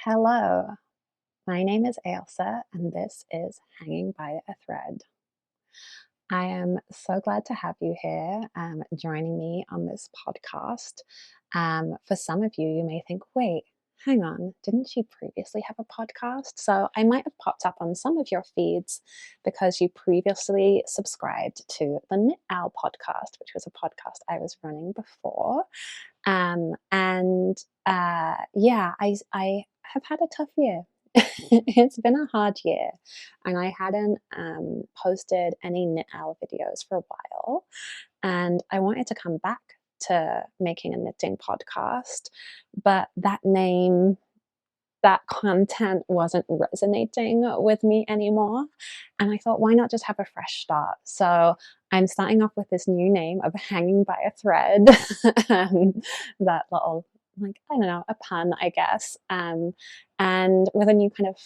Hello, my name is Ailsa, and this is Hanging by a Thread. I am so glad to have you here joining me on this podcast. For some of you, you may think, wait, hang on, didn't she previously have a podcast? So I might have popped up on some of your feeds because you previously subscribed to the Knit Owl podcast, which was a podcast I was running before. I have had a tough year. It's been a hard year, and I hadn't posted any Knit Owl videos for a while, and I wanted to come back to making a knitting podcast, but that name, that content wasn't resonating with me anymore. And I thought, why not just have a fresh start? So I'm starting off with this new name of Hanging by a Thread. That little, like, I don't know, a pun, I guess. And with a new kind of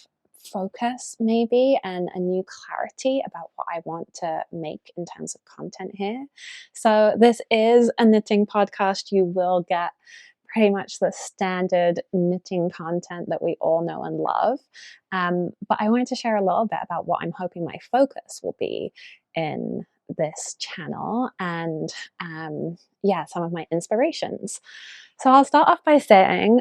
focus, maybe, and a new clarity about what I want to make in terms of content here. So this is a knitting podcast. You will get pretty much the standard knitting content that we all know and love. But I wanted to share a little bit about what I'm hoping my focus will be in this channel and some of my inspirations. So I'll start off by saying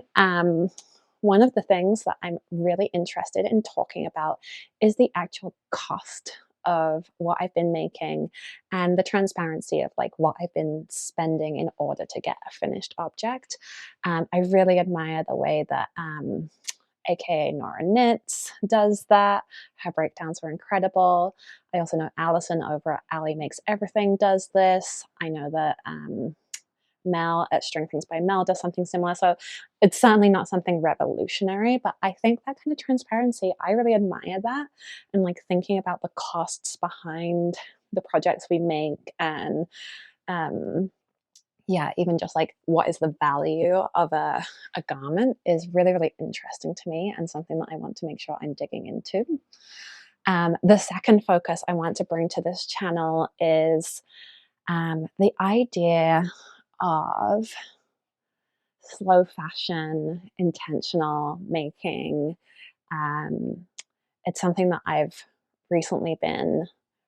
one of the things that I'm really interested in talking about is the actual cost of what I've been making and the transparency of like what I've been spending in order to get a finished object. I really admire the way that aka Nora Knits does that. Her breakdowns were incredible. I also know Alison over at Ali Makes Everything does this. I know that Mel at String Things by Mel does something similar. So it's certainly not something revolutionary, but I think that kind of transparency, I really admire that. And like thinking about the costs behind the projects we make and even just like what is the value of a garment is really, really interesting to me and something that I want to make sure I'm digging into. The second focus I want to bring to this channel is the idea of slow fashion, intentional making. It's something that I've recently been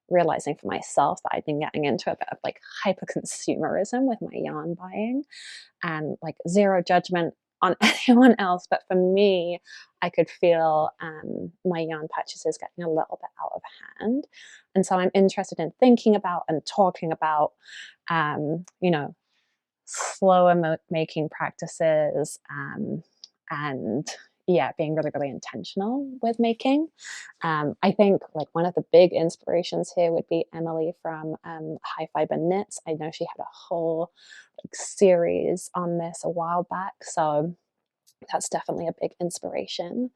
realizing for myself that I've been getting into a bit of like hyper consumerism with my yarn buying, and like zero judgment on anyone else. But for me, I could feel my yarn purchases getting a little bit out of hand. And so I'm interested in thinking about and talking about, slower making practices, and being really, really intentional with making. I think like one of the big inspirations here would be Emily from High Fiber Knits. I know she had a whole like series on this a while back, so that's definitely a big inspiration.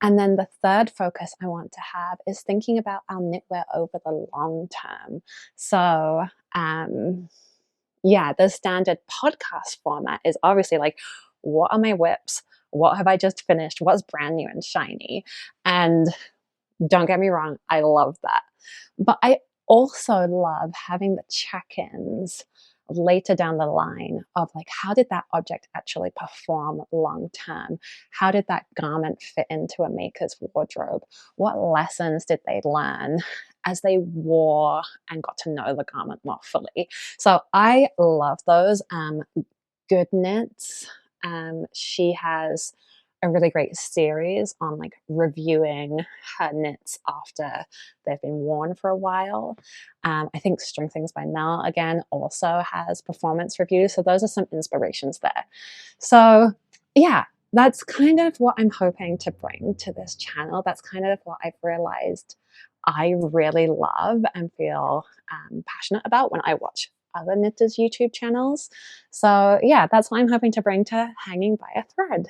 And then the third focus I want to have is thinking about our knitwear over the long term. So the standard podcast format is obviously like, what are my whips? What have I just finished? What's brand new and shiny? And don't get me wrong, I love that. But I also love having the check-ins later down the line of like, how did that object actually perform long term? How did that garment fit into a maker's wardrobe? What lessons did they learn as they wore and got to know the garment more fully? So I love those. Good Knits, she has a really great series on like reviewing her knits after they've been worn for a while. I think String Things by Mel again also has performance reviews, so those are some inspirations there. So that's kind of what I'm hoping to bring to this channel. That's kind of what I've realized I really love and feel passionate about when I watch other knitters' YouTube channels. So that's what I'm hoping to bring to Hanging by a Thread.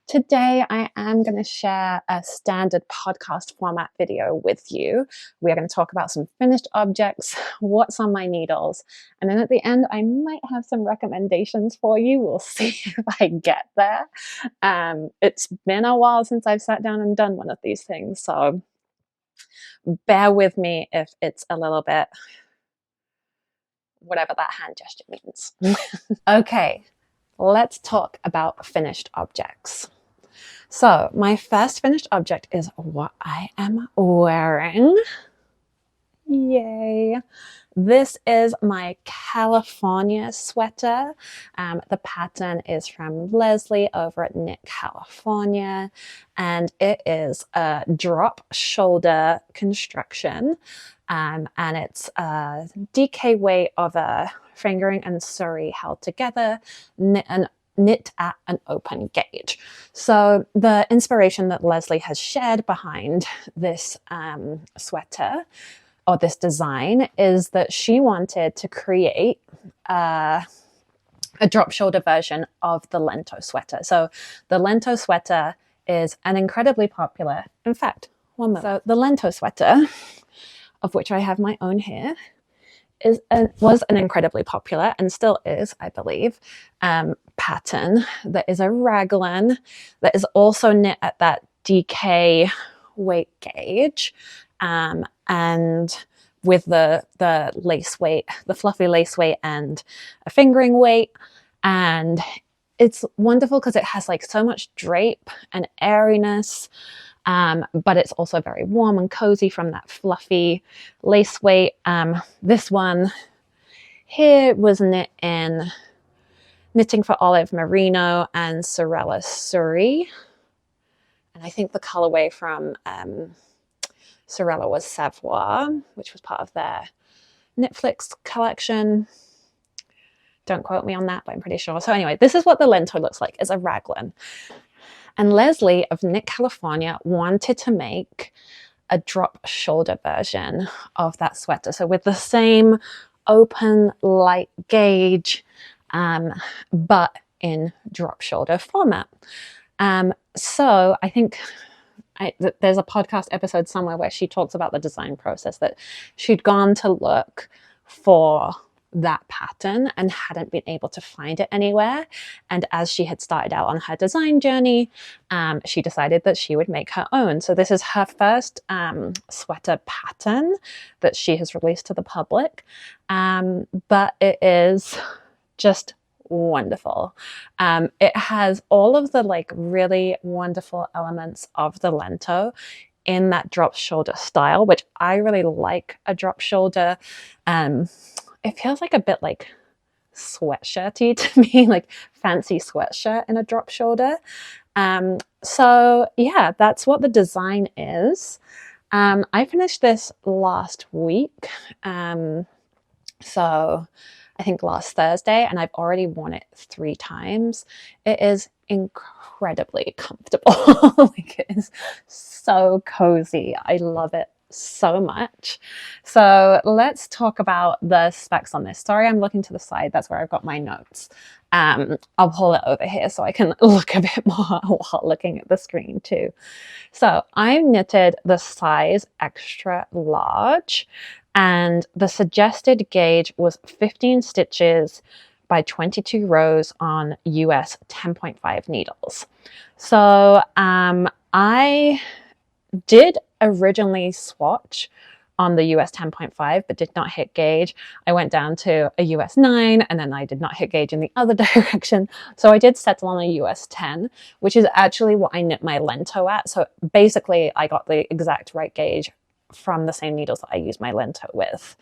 Today, I am going to share a standard podcast format video with you. We're going to talk about some finished objects, what's on my needles, and then at the end, I might have some recommendations for you. We'll see if I get there. It's been a while since I've sat down and done one of these things, so bear with me if it's a little bit whatever that hand gesture means. Okay, let's talk about finished objects. So my first finished object is what I am wearing. Yay. This is my California sweater. The pattern is from Leslie over at Knit California, and it is a drop shoulder construction, and it's a DK weight of a fingering and suri held together, knit at an open gauge. So the inspiration that Leslie has shared behind this sweater or this design is that she wanted to create a drop shoulder version of the Lento sweater. So the Lento sweater is an incredibly popular, in fact, one moment. So the Lento sweater, of which I have my own here, was an incredibly popular, and still is, I believe, pattern that is a raglan that is also knit at that DK weight gauge, and with the lace weight, the fluffy lace weight, and a fingering weight. And it's wonderful because it has like so much drape and airiness, but it's also very warm and cozy from that fluffy lace weight. This one here was knit in Knitting for Olive Merino and Sorella Suri. And I think the colorway from Sorella was Savoir, which was part of their Knitflix collection. Don't quote me on that, but I'm pretty sure. So anyway, this is what the Lento looks like. It's a raglan. And Leslie of Knit California wanted to make a drop shoulder version of that sweater. So with the same open light gauge, but in drop shoulder format. So I think there's a podcast episode somewhere where she talks about the design process, that she'd gone to look for that pattern and hadn't been able to find it anywhere. And as she had started out on her design journey, she decided that she would make her own. So this is her first sweater pattern that she has released to the public, but it is just wonderful. It has all of the like really wonderful elements of the Lento in that drop shoulder style, which I really like. A drop shoulder, it feels like a bit like sweatshirty to me, like fancy sweatshirt in a drop shoulder. So yeah, that's what the design is. I finished this last week, so I think last Thursday, and I've already worn it 3 times. It is incredibly comfortable. Like, it is so cozy. I love it so much. So let's talk about the specs on this. Sorry, I'm looking to the side. That's where I've got my notes. I'll pull it over here so I can look a bit more while looking at the screen too. So I knitted the size extra large, and the suggested gauge was 15 stitches by 22 rows on US 10.5 needles. So I did originally swatch on the US 10.5, but did not hit gauge. I went down to a US 9, and then I did not hit gauge in the other direction. So I did settle on a US 10, which is actually what I knit my Lento at. So basically I got the exact right gauge from the same needles that I use my Lento with.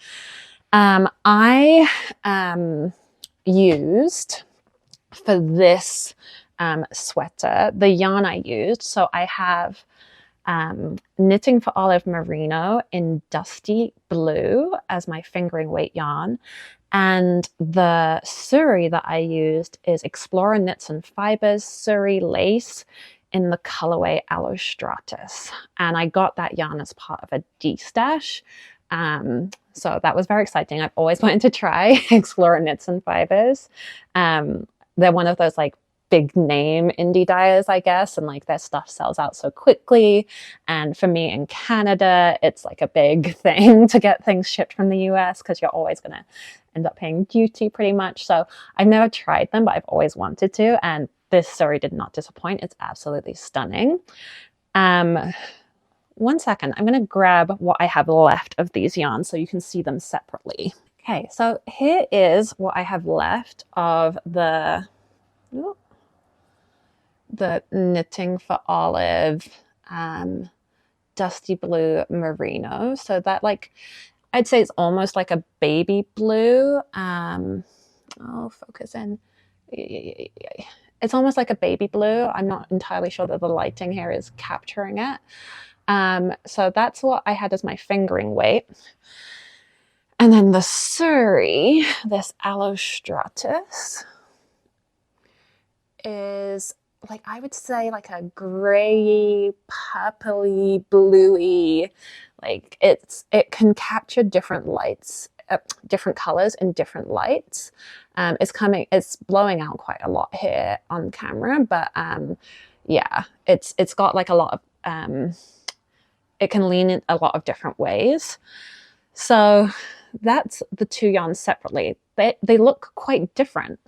I used for this sweater, the yarn I used. So I have Knitting for Olive Merino in Dusty Blue as my fingering weight yarn. And the suri that I used is Explorer Knits and Fibers Suri Lace in the colorway Allostratus. And I got that yarn as part of a D-stash. So that was very exciting. I've always wanted to try Explorer Knits and Fibers. They're one of those like big name indie dyers, I guess, and like their stuff sells out so quickly. And for me in Canada, it's like a big thing to get things shipped from the US because you're always going to end up paying duty pretty much. So I've never tried them, but I've always wanted to. And this suri did not disappoint. It's absolutely stunning. 1 second, I'm going to grab what I have left of these yarns so you can see them separately. Okay, so here is what I have left of the the Knitting for Olive Dusty Blue Merino. So that, like, I'd say it's almost like a baby blue. Oh, focus in. It's almost like a baby blue. I'm not entirely sure that the lighting here is capturing it. So that's what I had as my fingering weight. And then the Surrey, this Allostratus, is like, I would say like a grey, purpley, bluey, like it can capture different lights, different colors in different lights. It's blowing out quite a lot here on camera, but yeah, it's got like a lot of, it can lean in a lot of different ways. So that's the two yarns separately. They look quite different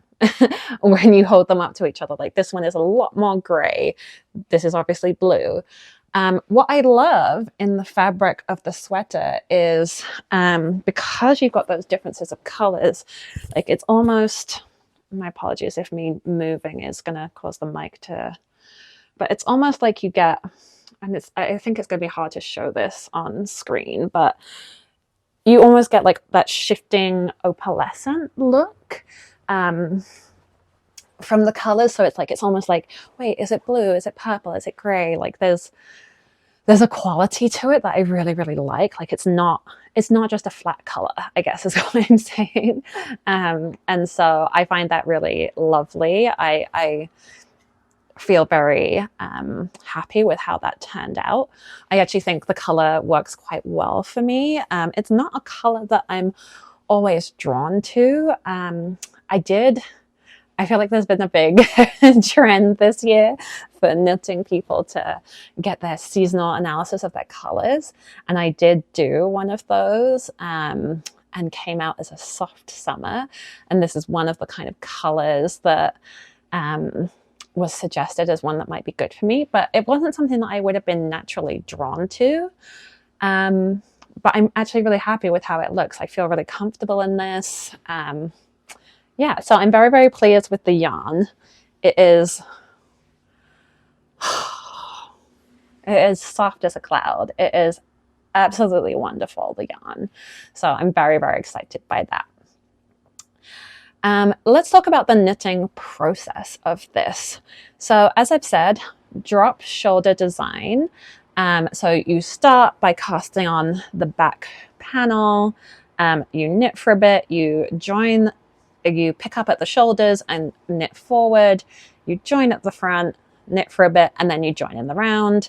when you hold them up to each other. Like, this one is a lot more gray. This is obviously blue. What I love in the fabric of the sweater is because you've got those differences of colors, like it's almost, my apologies if me moving is going to cause the mic to, but it's almost like you get, and I think it's going to be hard to show this on screen, but you almost get like that shifting opalescent look from the colors. So it's like, it's almost like, wait, is it blue? Is it purple? Is it gray? Like there's a quality to it that I really, really like. Like it's not just a flat color, I guess is what I'm saying. And so I find that really lovely. I feel very happy with how that turned out. I actually think the color works quite well for me. It's not a color that I'm always drawn to. I feel like there's been a big trend this year for knitting people to get their seasonal analysis of their colors. And I did do one of those and came out as a soft summer. And this is one of the kind of colors that was suggested as one that might be good for me, but it wasn't something that I would have been naturally drawn to. But I'm actually really happy with how it looks. I feel really comfortable in this. Yeah, so I'm very, very pleased with the yarn. It is soft as a cloud. It is absolutely wonderful, the yarn. So I'm very, very excited by that. Let's talk about the knitting process of this. So as I've said, drop shoulder design. So you start by casting on the back panel, you knit for a bit, you pick up at the shoulders and knit forward, you join at the front, knit for a bit, and then you join in the round,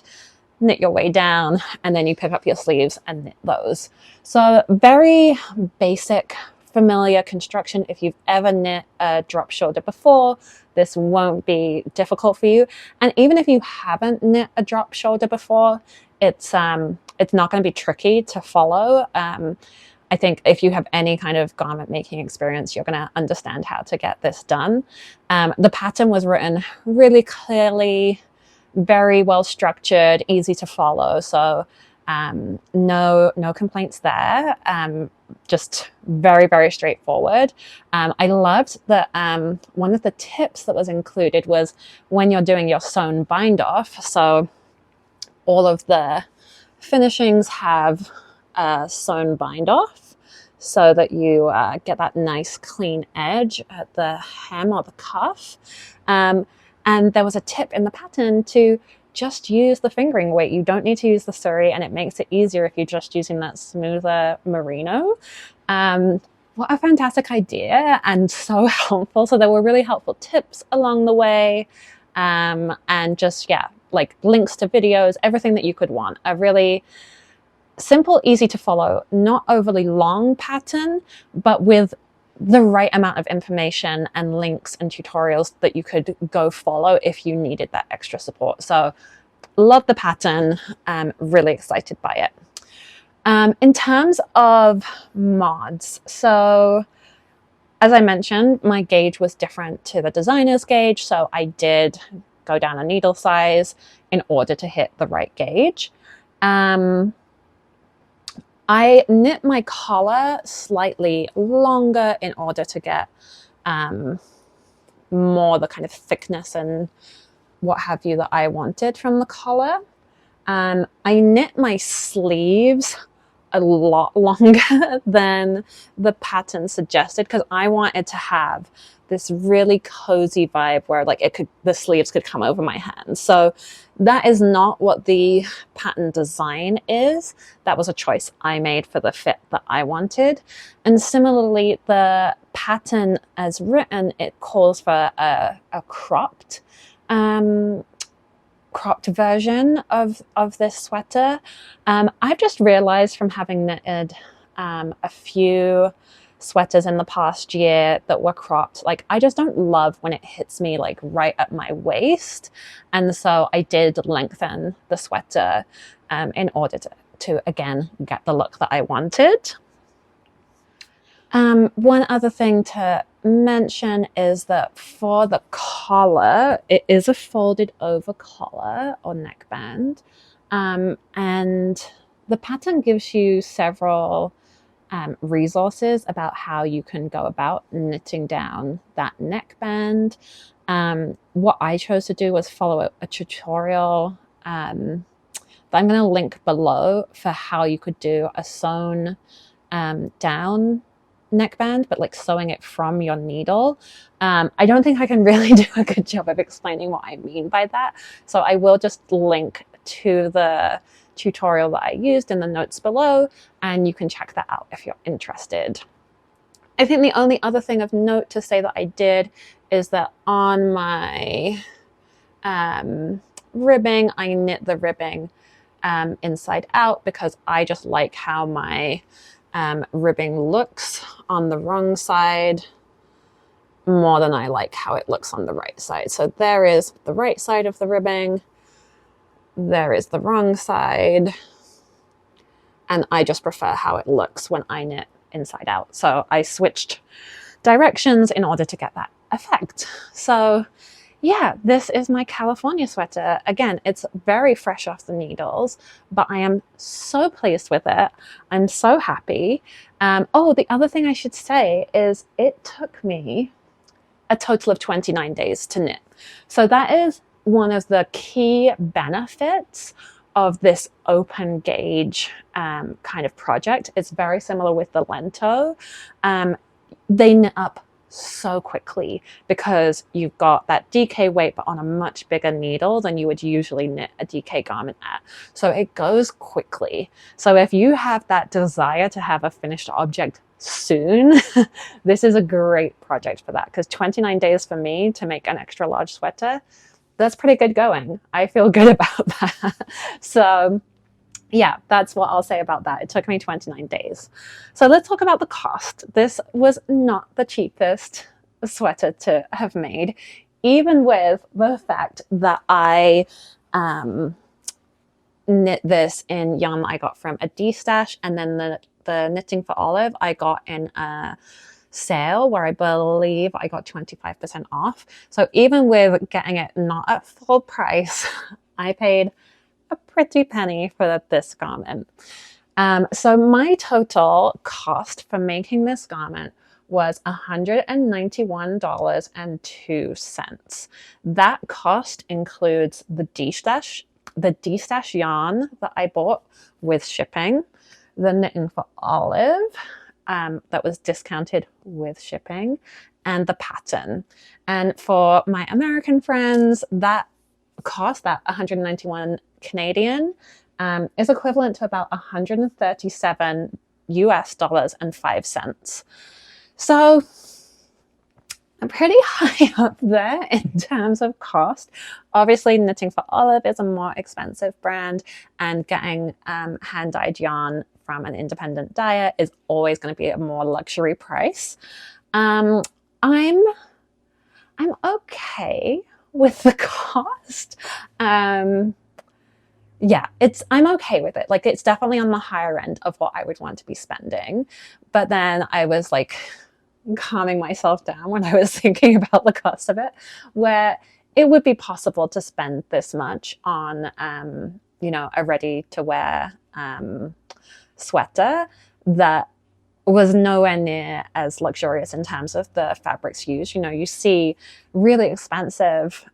knit your way down, and then you pick up your sleeves and knit those. So very basic, familiar construction. If you've ever knit a drop shoulder before, this won't be difficult for you. And even if you haven't knit a drop shoulder before, it's not going to be tricky to follow. I think if you have any kind of garment making experience, you're going to understand how to get this done. The pattern was written really clearly, very well structured, easy to follow. So no complaints there. Just very, very straightforward. I loved that one of the tips that was included was when you're doing your sewn bind off. So all of the finishings have sewn bind off so that you get that nice clean edge at the hem or the cuff. And there was a tip in the pattern to just use the fingering weight. You don't need to use the Surrey, and it makes it easier if you're just using that smoother merino. What a fantastic idea, and so helpful. So there were really helpful tips along the way, and just, yeah, like links to videos, everything that you could want. A really simple, easy to follow, not overly long pattern, but with the right amount of information and links and tutorials that you could go follow if you needed that extra support. So love the pattern, really excited by it. In terms of mods, so as I mentioned, my gauge was different to the designer's gauge, so I did go down a needle size in order to hit the right gauge. I knit my collar slightly longer in order to get more the kind of thickness and what have you that I wanted from the collar. I knit my sleeves a lot longer than the pattern suggested because I wanted to have this really cozy vibe where like the sleeves could come over my hands. So that is not what the pattern design is. That was a choice I made for the fit that I wanted. And similarly, the pattern as written, it calls for a cropped version of this sweater. I've just realized from having knitted a few sweaters in the past year that were cropped, like I just don't love when it hits me like right at my waist. And so I did lengthen the sweater in order to again get the look that I wanted. One other thing to mention is that for the collar, it is a folded over collar or neckband, and the pattern gives you several resources about how you can go about knitting down that neckband. What I chose to do was follow a tutorial that I'm going to link below for how you could do a sewn down neckband, but like sewing it from your needle. I don't think I can really do a good job of explaining what I mean by that. So I will just link to the tutorial that I used in the notes below, and you can check that out if you're interested. I think the only other thing of note to say that I did is that on my ribbing, I knit the ribbing inside out because I just like how my ribbing looks on the wrong side more than I like how it looks on the right side. So there is the right side of the ribbing, there is the wrong side, and I just prefer how it looks when I knit inside out. So I switched directions in order to get that effect. So yeah, this is my California sweater. Again, it's very fresh off the needles, but I am so pleased with it. I'm so happy. Oh, the other thing I should say is it took me a total of 29 days to knit. So that is one of the key benefits of this open gauge kind of project. It's very similar with the Lento. They knit up so quickly because you've got that DK weight but on a much bigger needle than you would usually knit a DK garment at. So it goes quickly. So if you have that desire to have a finished object soon, this is a great project for that, because 29 days for me to make an extra large sweater, that's pretty good going. I feel good about that. So yeah, that's what I'll say about that. It took me 29 days. So let's talk about the cost. This was not the cheapest sweater to have made, even with the fact that I knit this in yarn that I got from a D-stash, and then the Knitting for Olive I got in a sale where I believe I got 25% off. So even with getting it not at full price, I paid a pretty penny for this garment. So my total cost for making this garment was $191.02. That cost includes the D-stash yarn that I bought with shipping, the Knitting for Olive that was discounted with shipping, and the pattern. And for my American friends, that cost, that 191 Canadian, is equivalent to about 137 US dollars and 5 cents. So I'm pretty high up there in terms of cost. Obviously, Knitting for Olive is a more expensive brand, and getting hand-dyed yarn from an independent dyer is always going to be a more luxury price. I'm okay with the cost. Yeah, I'm okay with it. Like, it's definitely on the higher end of what I would want to be spending. But then I was like calming myself down when I was thinking about the cost of it, where it would be possible to spend this much on, you know, a ready to wear sweater that was nowhere near as luxurious in terms of the fabrics used. You know, you see really expensive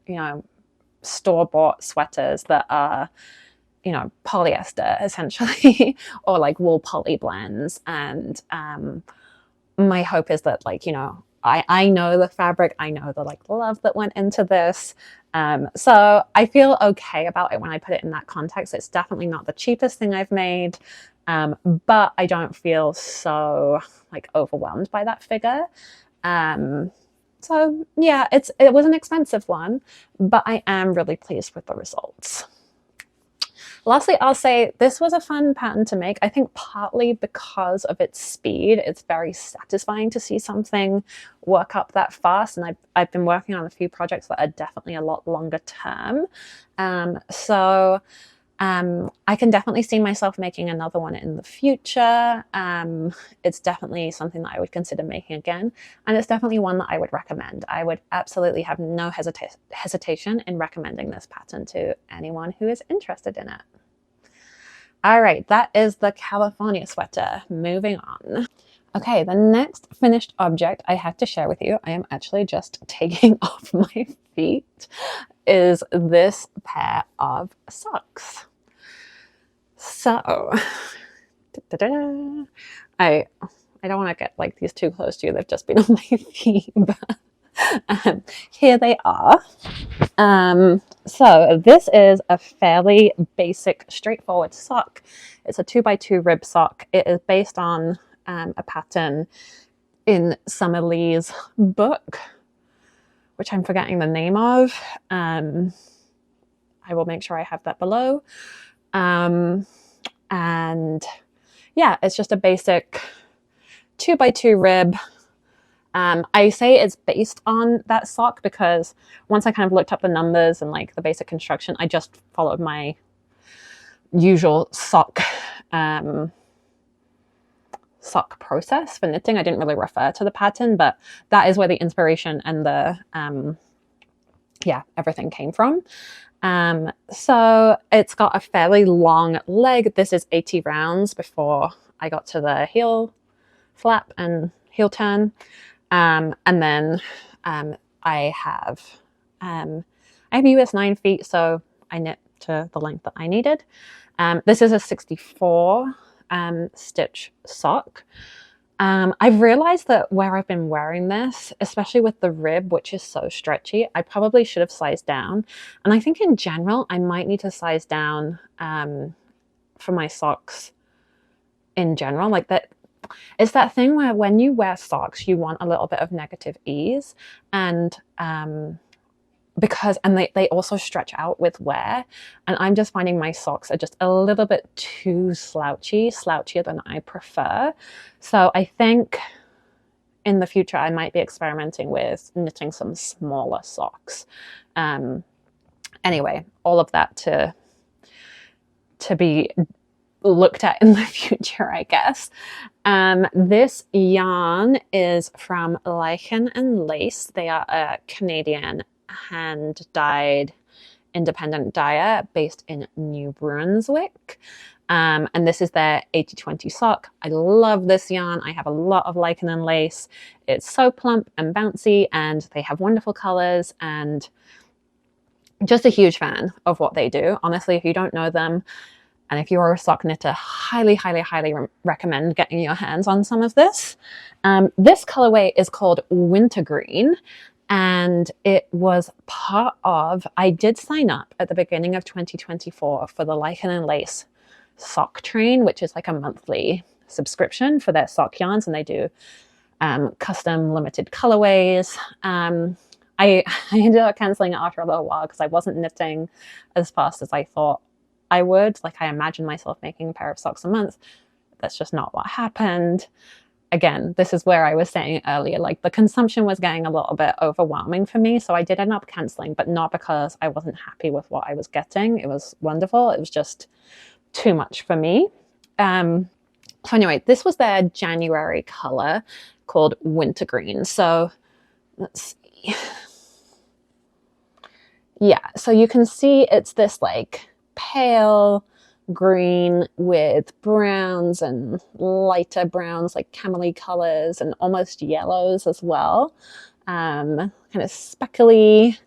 you know, store-bought sweaters that are, you know, polyester essentially, or like wool poly blends. And my hope is that, like, you know, I know the fabric, I know the like love that went into this. So I feel okay about it when I put it in that context. It's definitely not the cheapest thing I've made, but I don't feel so like overwhelmed by that figure. So yeah, it was an expensive one, but I am really pleased with the results. Lastly, I'll say this was a fun pattern to make. I think partly because of its speed, it's very satisfying to see something work up that fast. And I've been working on a few projects that are definitely a lot longer term. So I can definitely see myself making another one in the future. It's definitely something that I would consider making again. And it's definitely one that I would recommend. I would absolutely have no hesitation in recommending this pattern to anyone who is interested in it. All right, that is the California sweater. Moving on. Okay, the next finished object I have to share with you, I am actually just taking off my feet, is this pair of socks. So, I don't want to get like these too close to you. They've just been on my feet, but here they are. So this is a fairly basic, straightforward sock. It's a 2x2 rib sock. It is based on a pattern in Summer Lee's book, which I'm forgetting the name of. I will make sure I have that below. And yeah, it's just a basic 2x2 rib. I say it's based on that sock because once I kind of looked up the numbers and like the basic construction, I just followed my usual sock process for knitting. I didn't really refer to the pattern, but that is where the inspiration and the everything came from. So it's got a fairly long leg. This is 80 rounds before I got to the heel flap and heel turn. And then I have US 9 feet, so I knit to the length that I needed. This is a 64 stitch sock. I've realized that where I've been wearing this, especially with the rib, which is so stretchy, I probably should have sized down. And I think in general, I might need to size down for my socks in general. Like that, it's that thing where when you wear socks, you want a little bit of negative ease, and they also stretch out with wear, and I'm just finding my socks are just a little bit too slouchier than I prefer. So I think in the future I might be experimenting with knitting some smaller socks. Anyway, all of that to be looked at in the future, I guess. This yarn is from Lichen and Lace. They are a Canadian hand-dyed independent dyer based in New Brunswick. And this is their 80/20 sock. I love this yarn. I have a lot of Lichen and Lace. It's so plump and bouncy, and they have wonderful colors, and just a huge fan of what they do. Honestly, if you don't know them, and if you're a sock knitter, highly, highly, highly recommend getting your hands on some of this. This colorway is called Wintergreen, and it was part of, I did sign up at the beginning of 2024 for the Lichen and Lace sock train, which is like a monthly subscription for their sock yarns, and they do custom limited colorways. I ended up canceling it after a little while because I wasn't knitting as fast as I thought I would. Like, I imagined myself making a pair of socks a month. That's just not what happened. Again, this is where I was saying earlier, like the consumption was getting a little bit overwhelming for me. So I did end up canceling, but not because I wasn't happy with what I was getting. It was wonderful. It was just too much for me. So anyway, this was their January color called Wintergreen. So let's see. Yeah, so you can see it's this like pale green with browns and lighter browns, like camely colors, and almost yellows as well. Kind of speckly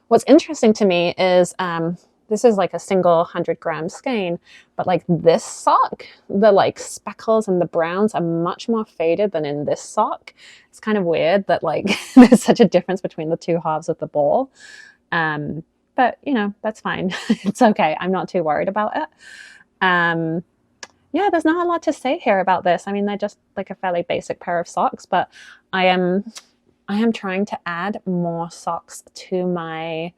What's interesting to me is this is like a single 100-gram skein, but like this sock, the like speckles and the browns are much more faded than in this sock. It's kind of weird that like there's such a difference between the two halves of the ball. But you know, that's fine. It's okay. I'm not too worried about it. Um, yeah, there's not a lot to say here about this. I mean, they're just like a fairly basic pair of socks, but I am I am trying to add more socks to my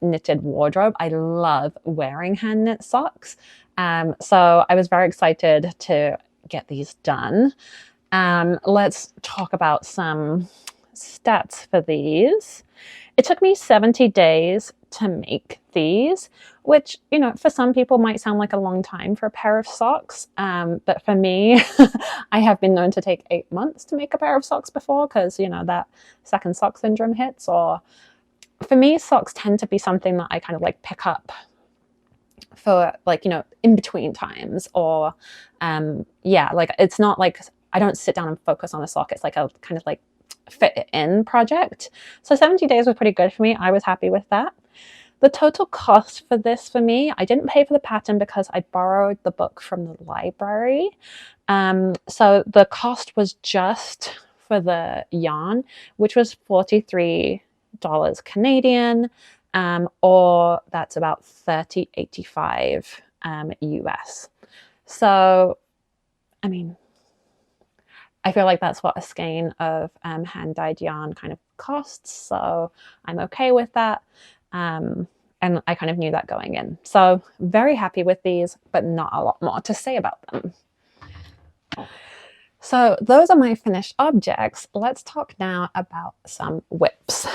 knitted wardrobe. I love wearing hand knit socks. So I was very excited to get these done. Let's talk about some stats for these. It took me 70 days to make these, which, you know, for some people might sound like a long time for a pair of socks. But for me, I have been known to take 8 months to make a pair of socks before because, you know, that second sock syndrome hits. Or for me, socks tend to be something that I kind of like pick up for like, you know, in between times. Or yeah, like it's not like I don't sit down and focus on a sock. It's like a kind of like fit it in project. So 70 days was pretty good for me. I was happy with that. The total cost for this for me, I didn't pay for the pattern because I borrowed the book from the library. So the cost was just for the yarn, which was $43 Canadian, or that's about $30.85 US. So, I mean, I feel like that's what a skein of hand-dyed yarn kind of costs, so I'm okay with that. And I kind of knew that going in. So very happy with these, but not a lot more to say about them. So those are my finished objects. Let's talk now about some whips.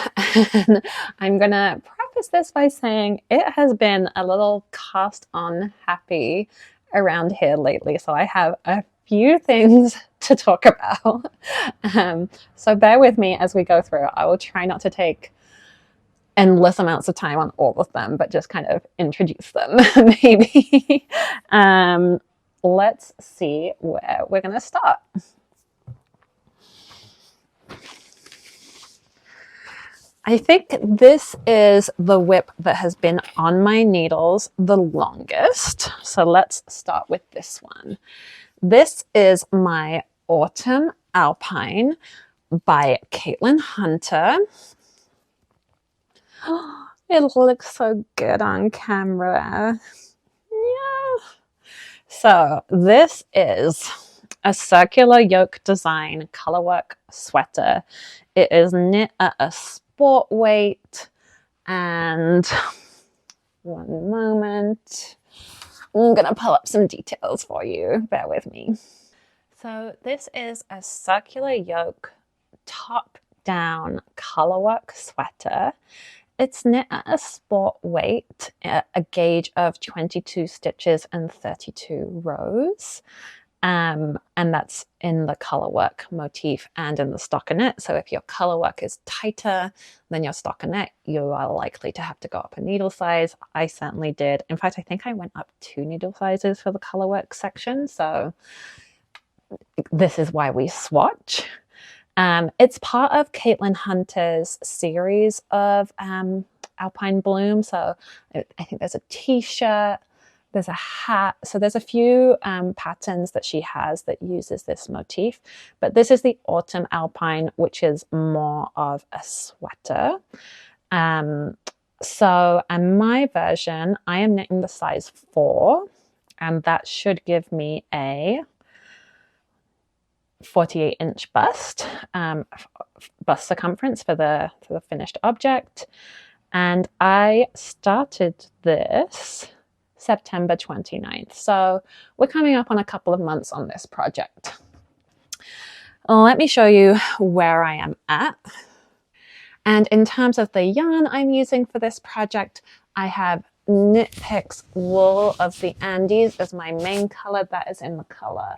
And I'm gonna preface this by saying it has been a little cast on happy around here lately. So I have a few things to talk about. So bear with me as we go through. I will try not to take endless amounts of time on all of them, but just kind of introduce them maybe. Let's see where we're going to start. I think this is the whip that has been on my needles the longest. So let's start with this one. This is my Autumn Alpine by Caitlin Hunter. It looks so good on camera. Yeah. So this is a circular yoke design colorwork sweater. It is knit at a sport weight, and one moment, I'm gonna pull up some details for you. Bear with me. So this is a circular yoke top-down colorwork sweater. It's knit at a sport weight, a gauge of 22 stitches and 32 rows. And that's in the colorwork motif and in the stockinette. So if your colorwork is tighter than your stockinette, you are likely to have to go up a needle size. I certainly did. In fact, I think I went up 2 needle sizes for the colorwork section. So this is why we swatch. It's part of Caitlin Hunter's series of Alpine Bloom. So I think there's a t-shirt, there's a hat. So there's a few patterns that she has that uses this motif. But this is the Autumn Alpine, which is more of a sweater. So in my version, I am knitting the size 4, and that should give me a 48-inch bust, bust circumference for the finished object. And I started this September 29th. So we're coming up on a couple of months on this project. Let me show you where I am at. And in terms of the yarn I'm using for this project, I have Knit Picks Wool of the Andes as my main color. That is in the color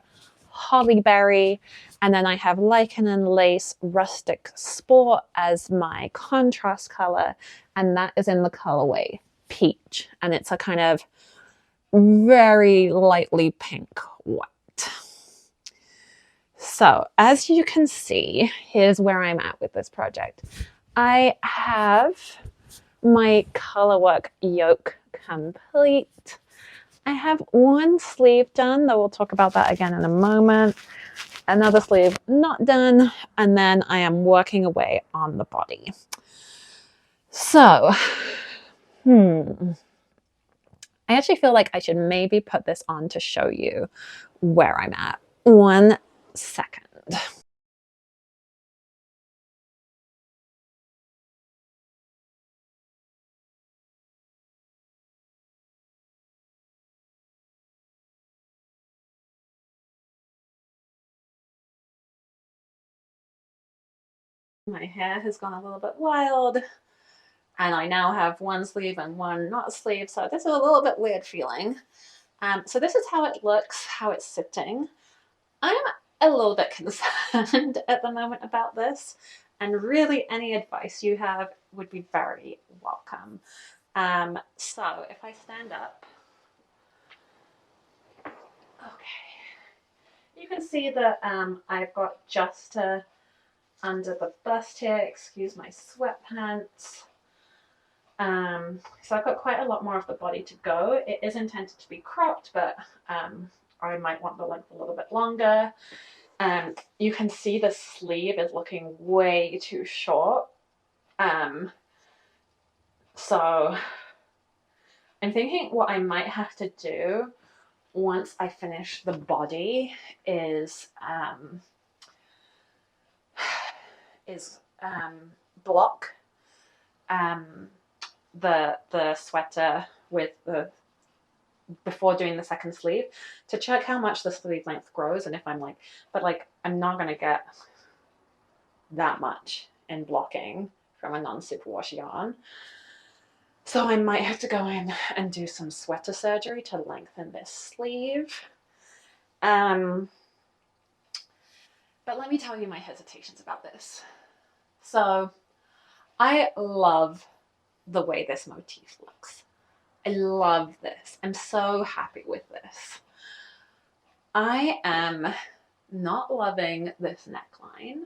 Hollyberry. And then I have Lichen and Lace Rustic Sport as my contrast color, and that is in the colorway Peach. And it's a kind of very lightly pink white. So as you can see, here's where I'm at with this project. I have my colorwork yoke complete. I have one sleeve done, though we'll talk about that again in a moment. Another sleeve not done, and then I am working away on the body. So, I actually feel like I should maybe put this on to show you where I'm at. 1 second. My hair has gone a little bit wild, and I now have one sleeve and one not sleeve, so this is a little bit weird feeling. So this is how it looks, how it's sitting. I'm a little bit concerned at the moment about this, and really any advice you have would be very welcome. So if I stand up, okay, you can see that I've got just under the bust here, excuse my sweatpants. So I've got quite a lot more of the body to go. It is intended to be cropped, but I might want the length a little bit longer. You can see the sleeve is looking way too short. So I'm thinking what I might have to do once I finish the body is block the sweater with before doing the second sleeve to check how much the sleeve length grows, and if I'm like, but like I'm not gonna get that much in blocking from a non-superwash yarn. So I might have to go in and do some sweater surgery to lengthen this sleeve. But let me tell you my hesitations about this. So I love the way this motif looks. I love this. I'm so happy with this. I am not loving this neckline.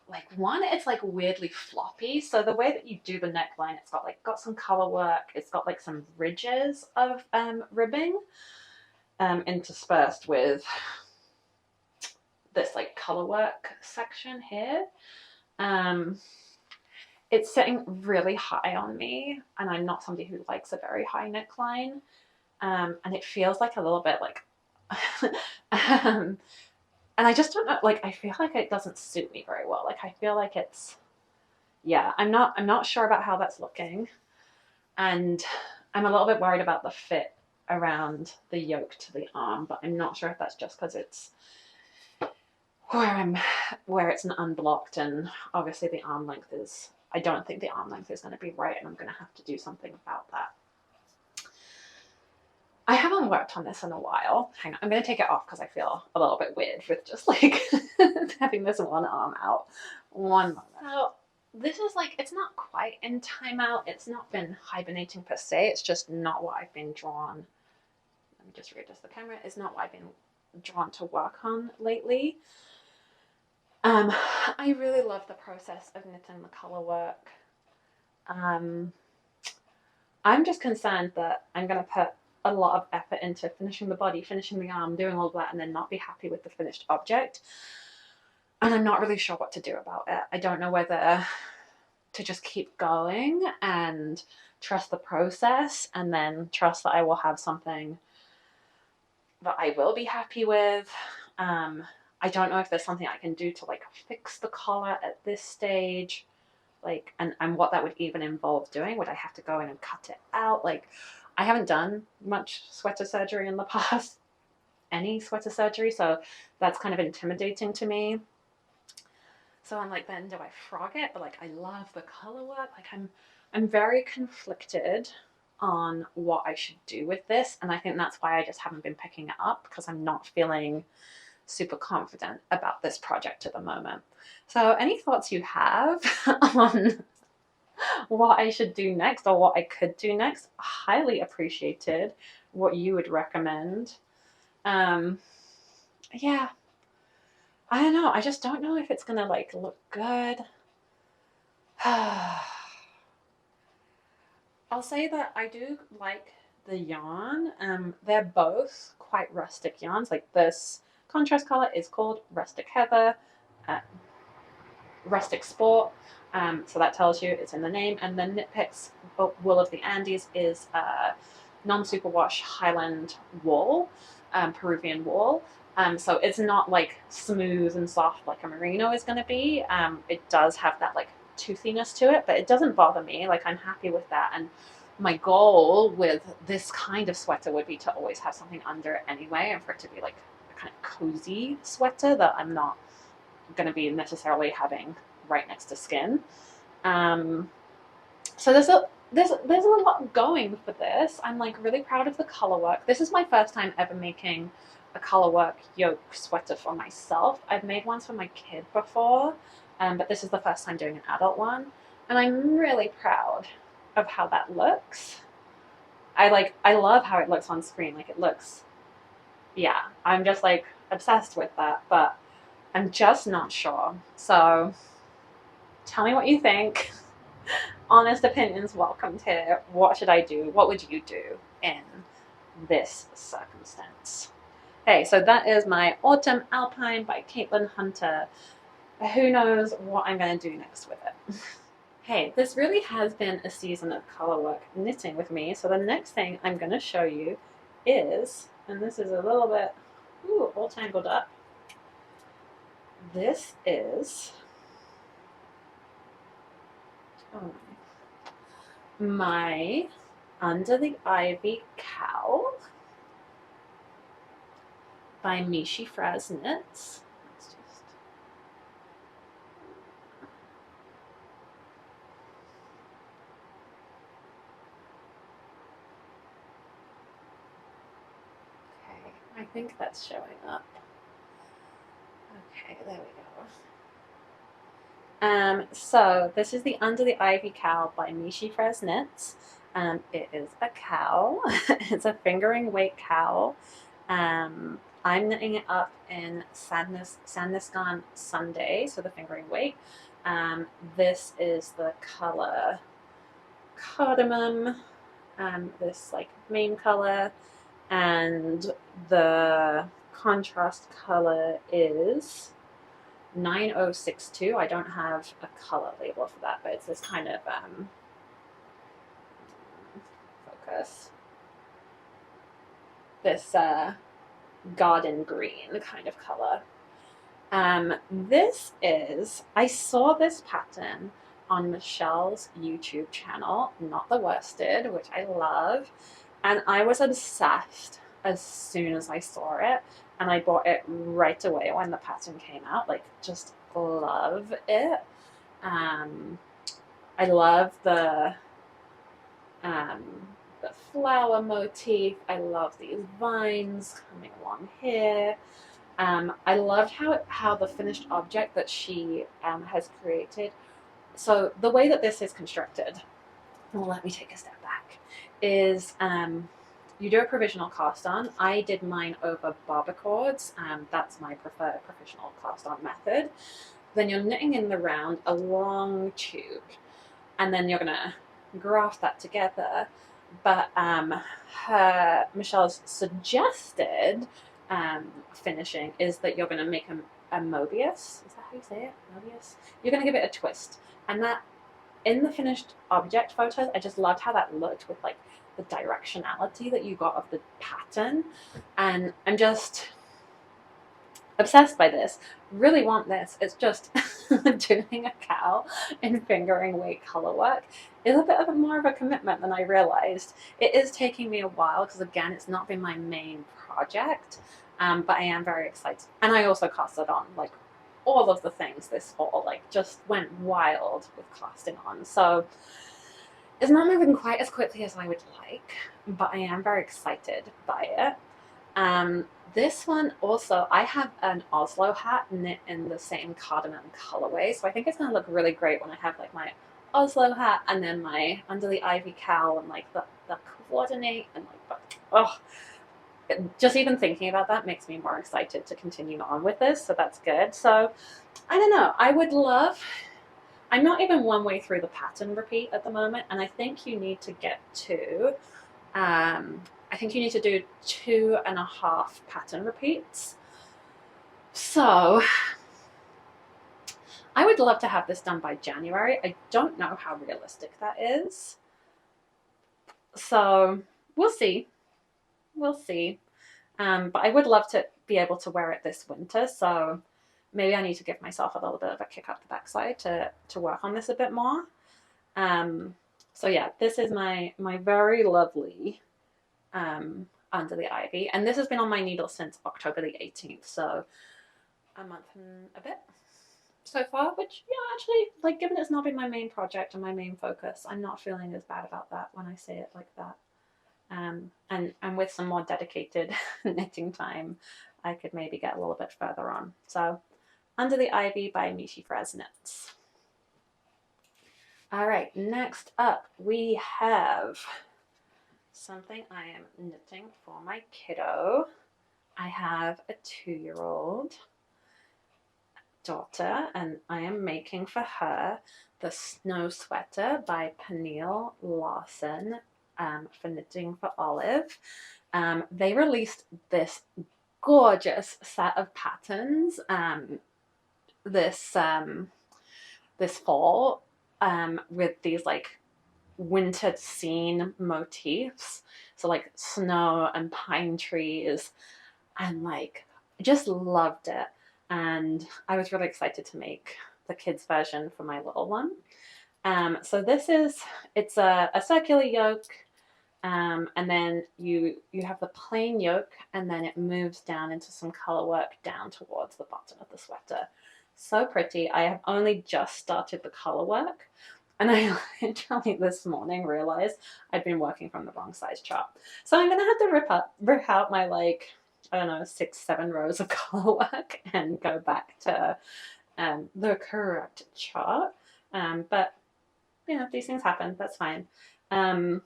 Like, one, it's like weirdly floppy. So the way that you do the neckline, it's got some color work. It's got like some ridges of ribbing interspersed with this like color work section here. It's sitting really high on me, and I'm not somebody who likes a very high neckline. And it feels like a little bit like and I just don't know, like I feel like it doesn't suit me very well. Like I feel like it's, yeah, I'm not sure about how that's looking, and I'm a little bit worried about the fit around the yoke to the arm, but I'm not sure if that's just because it's where it's an unblocked, and obviously the arm length is, I don't think the arm length is going to be right, and I'm going to have to do something about that. I haven't worked on this in a while. Hang on, I'm going to take it off because I feel a little bit weird with just like having this one arm out. One moment. So this is like, it's not quite in timeout. It's not been hibernating per se. It's just not what I've been drawn. Let me just readjust the camera. It's not what I've been drawn to work on lately. I really love the process of knitting the color work. I'm just concerned that I'm going to put a lot of effort into finishing the body, finishing the arm, doing all that, and then not be happy with the finished object. And I'm not really sure what to do about it. I don't know whether to just keep going and trust the process, and then trust that I will have something that I will be happy with. I don't know if there's something I can do to like fix the collar at this stage, like, and what that would even involve doing. Would I have to go in and cut it out? Like, I haven't done much sweater surgery in the past, any sweater surgery, so that's kind of intimidating to me. So I'm like, then do I frog it? But like, I love the color work. Like, I'm very conflicted on what I should do with this, and I think that's why I just haven't been picking it up, because I'm not feeling super confident about this project at the moment. So any thoughts you have on what I should do next, or what I could do next, highly appreciated. What you would recommend. Yeah, I don't know. I just don't know if it's gonna like look good. I'll say that I do like the yarn. They're both quite rustic yarns. Like this contrast color is called Rustic Heather, uh, Rustic Sport. So that tells you it's in the name. And then Knit Picks Wool of the Andes is non-superwash Highland wool, Peruvian wool. So it's not like smooth and soft like a merino is going to be. It does have that like toothiness to it, but it doesn't bother me. Like I'm happy with that. And my goal with this kind of sweater would be to always have something under it anyway, and for it to be like a kind of cozy sweater that I'm not going to be necessarily having right next to skin. Um, so there's a lot going for this. I'm like really proud of the color work. This is my first time ever making a color work yoke sweater for myself. I've made ones for my kid before, but this is the first time doing an adult one, and I'm really proud of how that looks. I love how it looks on screen. Like it looks, yeah. I'm just like obsessed with that, but I'm just not sure. So tell me what you think. Honest opinions welcomed here. What should I do? What would you do in this circumstance? Hey, so that is my Autumn Alpine by Caitlin Hunter. Who knows what I'm going to do next with it. Hey, this really has been a season of color work knitting with me. So the next thing I'm going to show you is, and this is a little bit, all tangled up. This is my Under the Ivy cowl by Mishi Fraz Knits. Okay, I think that's showing up. Okay, there we go. So this is the Under the Ivy cowl by Mishi Fraz Knits. It is a cowl. It's a fingering weight cowl. I'm knitting it up in Sadness Gone Sunday, so the fingering weight. This is the color cardamom, this like main color, and the contrast color is 9062. I don't have a color label for that, but it's this kind of focus. This garden green kind of color. This is, I saw this pattern on Michelle's YouTube channel, Not the Worsted, which I love, and I was obsessed as soon as I saw it, and I bought it right away when the pattern came out. Like, just love it. I love um, the flower motif. I love these vines coming along here. I loved how the finished object that she has created. So the way that this is constructed, well, let me take a step back, is you do a provisional cast on. I did mine over barber cords. That's my preferred provisional cast on method. Then you're knitting in the round a long tube, and then you're gonna graft that together. But Michelle's suggested finishing is that you're going to make a Mobius. Is that how you say it? Mobius? You're going to give it a twist. And that, in the finished object photos, I just loved how that looked with like the directionality that you got of the pattern. And I'm just obsessed by this. Really want this. It's just doing a cowl in fingering weight color work is a bit of more of a commitment than I realized. It is taking me a while because again, it's not been my main project, but I am very excited. And I also casted on like all of the things this fall, like just went wild with casting on. So it's not moving quite as quickly as I would like, but I am very excited by it. This one also, I have an Oslo hat knit in the same cardamom colorway, so I think it's going to look really great when I have like my Oslo hat and then my Under the Ivy cowl and like the coordinate and like, oh, just even thinking about that makes me more excited to continue on with this, so that's good. So I don't know, I would love I'm not even one way through the pattern repeat at the moment, and I think you need to get to, I think you need to do 2.5 pattern repeats. So I would love to have this done by January. I don't know how realistic that is. So we'll see. We'll see. But I would love to be able to wear it this winter. So maybe I need to give myself a little bit of a kick up the backside to work on this a bit more. So yeah, this is my very lovely Under the Ivy. And this has been on my needle since October the 18th. So a month and a bit so far, which, yeah, actually, like, given it's not been my main project and my main focus, I'm not feeling as bad about that when I say it like that. And with some more dedicated knitting time, I could maybe get a little bit further on. So, Under the Ivy by Mishi Frez Knits. All right, next up we have something I am knitting for my kiddo. I have a 2-year-old daughter, and I am making for her the Snow Sweater by Peniel Lawson for Knitting for Olive. They released this gorgeous set of patterns this fall with these like winter scene motifs, so like snow and pine trees, and like just loved it. And I was really excited to make the kids version for my little one. So it's a circular yoke, and then you have the plain yoke, and then it moves down into some color work down towards the bottom of the sweater. So pretty. I have only just started the color work, and I literally this morning realized I'd been working from the wrong size chart. So I'm gonna have to rip out my, like, I don't know, 6-7 rows of color work and go back to the correct chart. But you know, these things happen. That's fine. So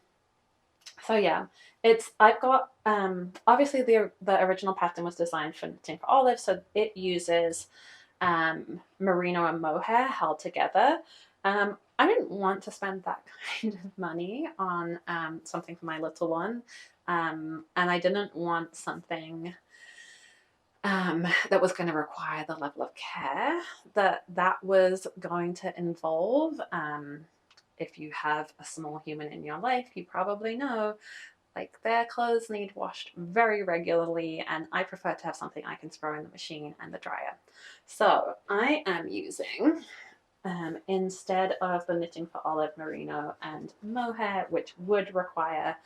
yeah, I've got obviously the original pattern was designed for Knitting for Olive, so it uses merino and mohair held together. I didn't want to spend that kind of money on something for my little one, and I didn't want something that was going to require the level of care that was going to involve. If you have a small human in your life, you probably know, like, their clothes need washed very regularly, and I prefer to have something I can throw in the machine and the dryer. So I am using, instead of the Knitting for Olive merino and mohair, which would require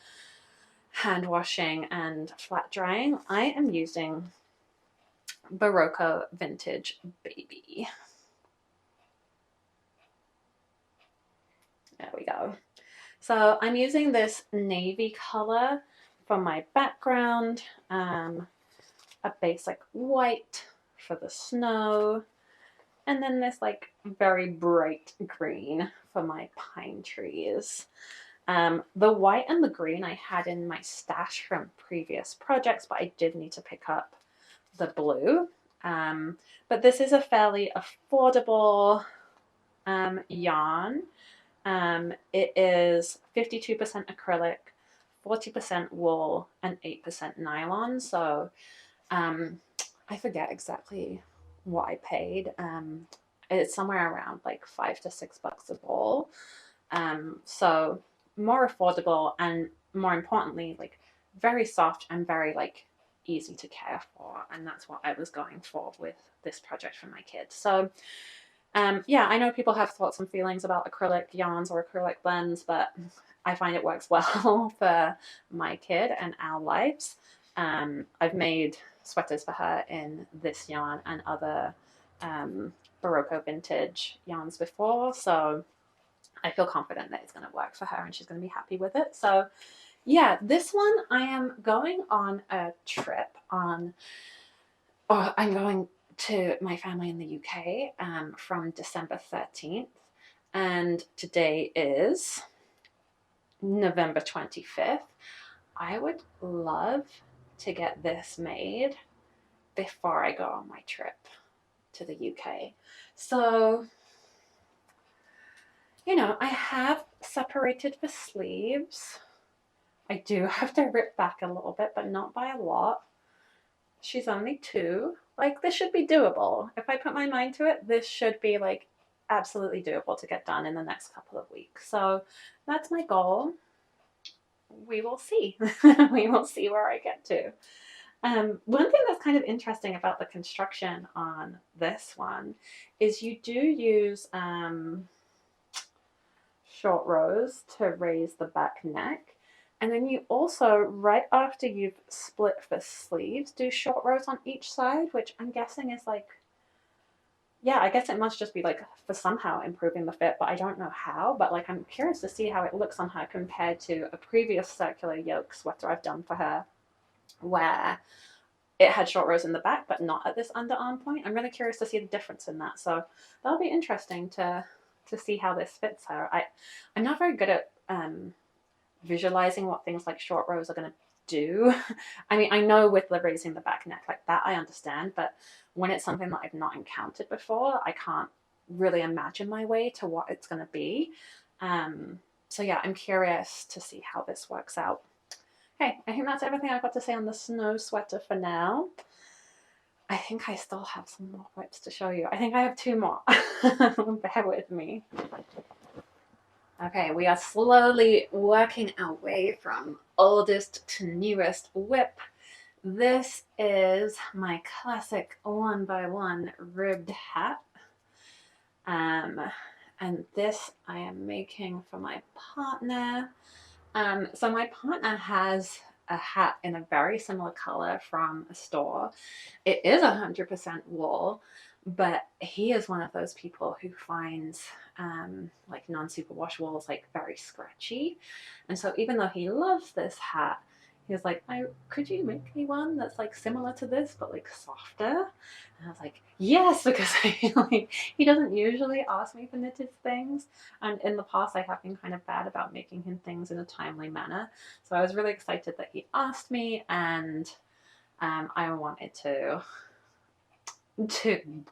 hand washing and flat drying, I am using Barocco Vintage Baby. There we go. So I'm using this navy color for my background, a basic white for the snow, and then this like very bright green for my pine trees. The white and the green I had in my stash from previous projects, but I did need to pick up the blue. But this is a fairly affordable yarn. It is 52% acrylic, 40% wool, and 8% nylon. So I forget exactly what I paid. It's somewhere around like $5 to $6 a ball. So more affordable, and more importantly, like very soft and very like easy to care for. And that's what I was going for with this project for my kids. So yeah, I know people have thoughts and feelings about acrylic yarns or acrylic blends, but I find it works well for my kid and our lives. I've made sweaters for her in this yarn and other Barocco vintage yarns before, so I feel confident that it's going to work for her and she's going to be happy with it. So yeah, this one I am going on a trip on, or I'm going to my family in the UK from December 13th, and today is November 25th. I would love to get this made before I go on my trip to the UK. So You know, I have separated the sleeves. I do have to rip back a little bit, but not by a lot. She's only 2. Like, this should be doable. If I put my mind to it, this should be like absolutely doable to get done in the next couple of weeks. So that's my goal. We will see. We will see where I get to. One thing that's kind of interesting about the construction on this one is you do use short rows to raise the back neck. And then you also, right after you've split the sleeves, do short rows on each side, which I'm guessing is like, yeah, I guess it must just be like for somehow improving the fit, but I don't know how. But like, I'm curious to see how it looks on her compared to a previous circular yoke sweater I've done for her, where it had short rows in the back, but not at this underarm point. I'm really curious to see the difference in that. So that'll be interesting to see how this fits her. I'm not very good at visualizing what things like short rows are going to do. I mean, I know with the raising the back neck like that, I understand, but when it's something that I've not encountered before, I can't really imagine my way to what it's going to be. So yeah, I'm curious to see how this works out. Okay, I think that's everything I've got to say on the snow sweater for now. I think I still have some more whips to show you. I think I have 2 more. Bear with me. Okay, we are slowly working our way from oldest to newest whip. This is my classic 1x1 ribbed hat. And this I am making for my partner. So my partner has a hat in a very similar color from a store. It is 100% wool, but he is one of those people who finds like non-superwash wools like very scratchy. And so even though he loves this hat, he was like, could you make me one that's like similar to this but like softer? And I was like, yes, because he doesn't usually ask me for knitted things, and in the past I have been kind of bad about making him things in a timely manner. So I was really excited that he asked me, and I wanted to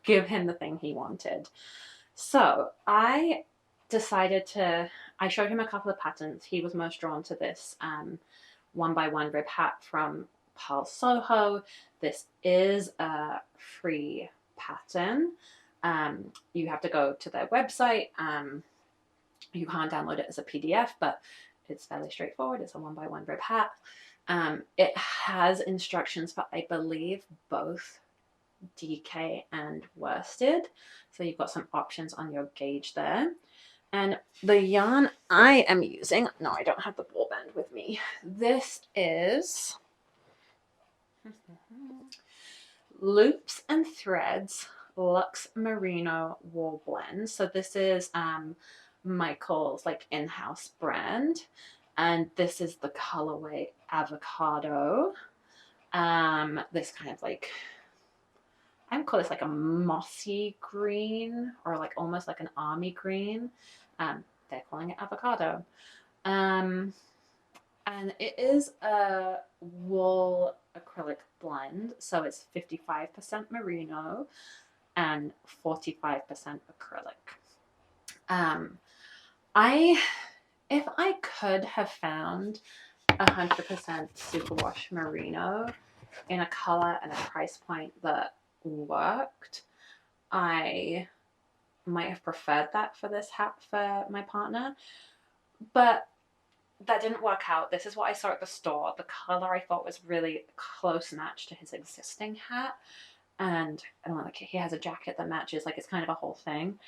give him the thing he wanted. So I showed him a couple of patterns. He was most drawn to this 1x1 rib hat from Pearl Soho. This is a free pattern. You have to go to their website. You can't download it as a PDF, but it's fairly straightforward. It's a 1x1 rib hat. It has instructions for, I believe, both DK and worsted. So you've got some options on your gauge there. And the yarn I am using, no, I don't have the ball band with me. This is Loops and Threads Luxe Merino Wool Blend. So this is Michael's like in-house brand. And this is the colorway Avocado. This kind of like, I would call this like a mossy green, or like almost like an army green. They're calling it Avocado. And it is a wool acrylic blend. So it's 55% merino and 45% acrylic. If I could have found 100% superwash merino in a color and a price point that worked, I might have preferred that for this hat for my partner, but that didn't work out. This is what I saw at the store. The color I thought was really close match to his existing hat, and I don't know, like he has a jacket that matches, like it's kind of a whole thing.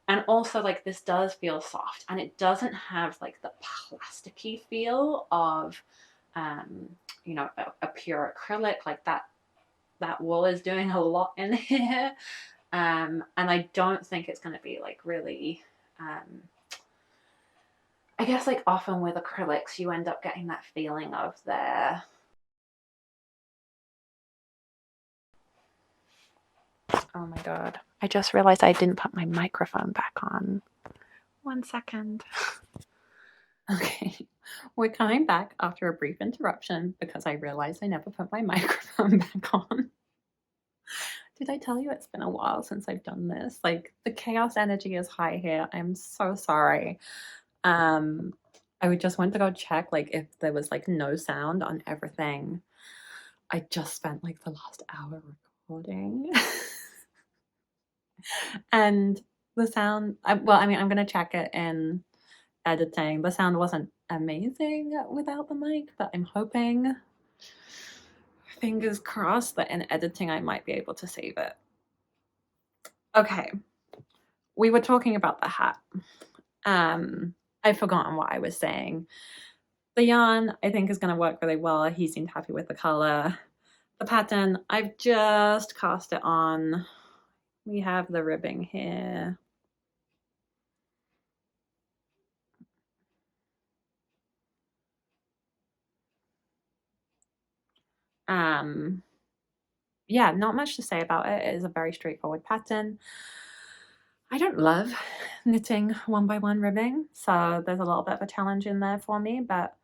And also, like, this does feel soft, and it doesn't have like the plasticky feel of you know, a pure acrylic. Like that wool is doing a lot in here. And I don't think it's going to be like really, I guess like often with acrylics, you end up getting that feeling of their, oh my God, I just realized I didn't put my microphone back on. 1 second. Okay, we're coming back after a brief interruption because I realized I never put my microphone back on. Did I tell you it's been a while since I've done this? Like, the chaos energy is high here. I'm so sorry. I would just went to go check like if there was like no sound on everything. I just spent like the last hour recording. And the sound, well, I mean, I'm gonna check it in editing. The sound wasn't amazing without the mic, but I'm hoping, fingers crossed, that in editing I might be able to save it. Okay, we were talking about the hat. I've forgotten what I was saying. The yarn I think is going to work really well. He seemed happy with the color. The pattern, I've just cast it on. We have the ribbing here. Yeah, not much to say about it. It is a very straightforward pattern. I don't love knitting 1x1 ribbing, so there's a little bit of a challenge in there for me, but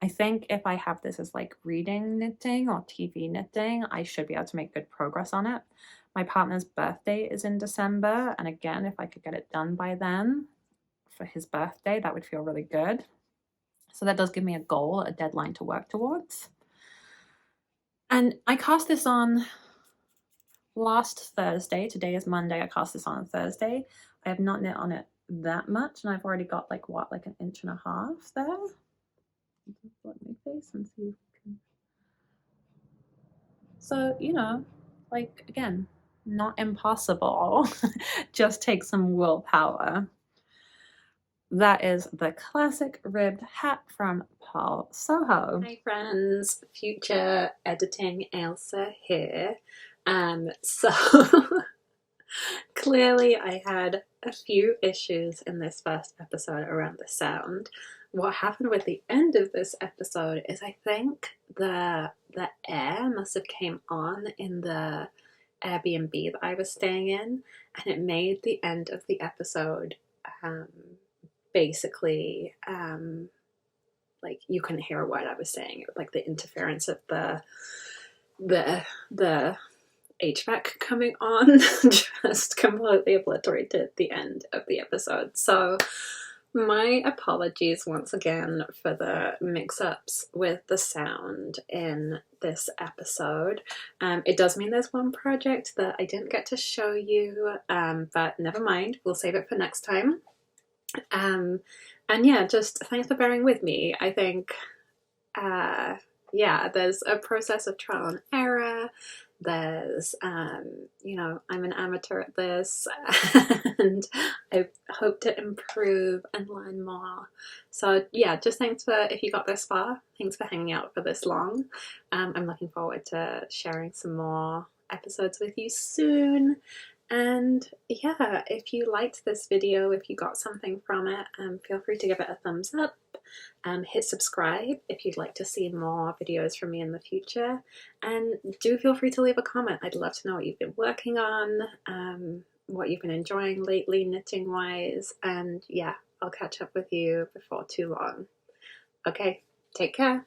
I think if I have this as like reading knitting or TV knitting, I should be able to make good progress on it. My partner's birthday is in December, and again, if I could get it done by then for his birthday, that would feel really good. So that does give me a goal, a deadline to work towards. And I cast this on last Thursday. Today is Monday. I cast this on Thursday. I have not knit on it that much, and I've already got like what, like an inch and a half there. Let me face and see if you can. So, you know, like again, not impossible. Just take some willpower. That is the classic ribbed hat from Paul Soho. Hi friends, future editing Ailsa here. So clearly I had a few issues in this first episode around the sound. What happened with the end of this episode is I think the air must have came on in the Airbnb that I was staying in, and it made the end of the episode basically like you couldn't hear a word I was saying. Like the interference of the HVAC coming on just completely obliterated the end of the episode. So my apologies once again for the mix-ups with the sound in this episode. It does mean there's one project that I didn't get to show you, but never mind, we'll save it for next time. And yeah, just thanks for bearing with me. I think, yeah, there's a process of trial and error. There's, you know, I'm an amateur at this and I hope to improve and learn more. So yeah, just thanks for, if you got this far, thanks for hanging out for this long. I'm looking forward to sharing some more episodes with you soon. And yeah, if you liked this video, if you got something from it, feel free to give it a thumbs up. Hit subscribe if you'd like to see more videos from me in the future. And do feel free to leave a comment. I'd love to know what you've been working on, what you've been enjoying lately knitting wise. And yeah, I'll catch up with you before too long. Okay, take care.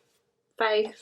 Bye.